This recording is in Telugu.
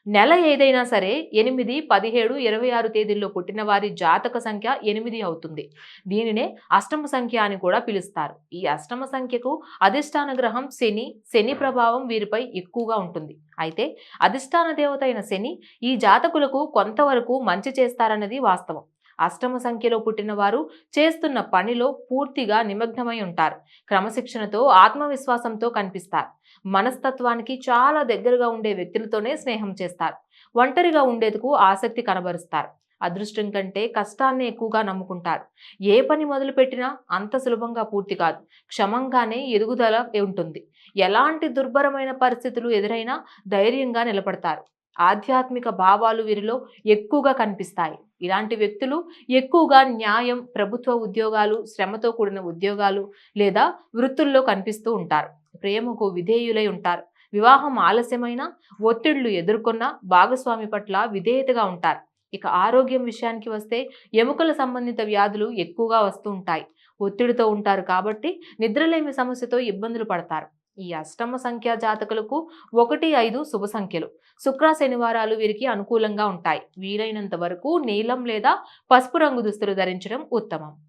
నెల ఏదైనా సరే 8, 17, 26 తేదీల్లో పుట్టిన వారి జాతక సంఖ్య 8 అవుతుంది. దీనినే అష్టమ సంఖ్య అని కూడా పిలుస్తారు. ఈ అష్టమ సంఖ్యకు అధిష్టాన గ్రహం శని. శని ప్రభావం వీరిపై ఎక్కువగా ఉంటుంది. అయితే అధిష్టాన దేవత అయిన శని ఈ జాతకులకు కొంతవరకు మంచి చేస్తారన్నది వాస్తవం. అష్టమ సంఖ్యలో పుట్టిన వారు చేస్తున్న పనిలో పూర్తిగా నిమగ్నమై ఉంటారు. క్రమశిక్షణతో ఆత్మవిశ్వాసంతో కనిపిస్తారు. మనస్తత్వానికి చాలా దగ్గరగా ఉండే వ్యక్తులతోనే స్నేహం చేస్తారు. ఒంటరిగా ఉండేందుకు ఆసక్తి కనబరుస్తారు. అదృష్టం కంటే కష్టాన్ని ఎక్కువగా నమ్ముకుంటారు. ఏ పని మొదలుపెట్టినా అంత సులభంగా పూర్తి కాదు. క్షమంగానే ఎదుగుదల ఉంటుంది. ఎలాంటి దుర్భరమైన పరిస్థితులు ఎదురైనా ధైర్యంగా నిలబడతారు. ఆధ్యాత్మిక భావాలు వీరిలో ఎక్కువగా కనిపిస్తాయి. ఇలాంటి వ్యక్తులు ఎక్కువగా న్యాయం, ప్రభుత్వ ఉద్యోగాలు, శ్రమతో కూడిన ఉద్యోగాలు లేదా వృత్తుల్లో కనిపిస్తూ ఉంటారు. ప్రేమకు విధేయులై ఉంటారు. వివాహం ఆలస్యమైన, ఒత్తిళ్లు ఎదుర్కొన్న భాగస్వామి పట్ల విధేయతగా ఉంటారు. ఇక ఆరోగ్యం విషయానికి వస్తే ఎముకల సంబంధిత వ్యాధులు ఎక్కువగా వస్తూ ఉంటాయి. ఒత్తిడితో ఉంటారు కాబట్టి నిద్రలేమి సమస్యతో ఇబ్బందులు పడతారు. ఈ అష్టమ సంఖ్య జాతకులకు 1, 5 శుభ సంఖ్యలు. శుక్ర శనివారాలు వీరికి అనుకూలంగా ఉంటాయి. వీలైనంత వరకు నీలం లేదా పసుపు రంగు దుస్తులు ధరించడం ఉత్తమం.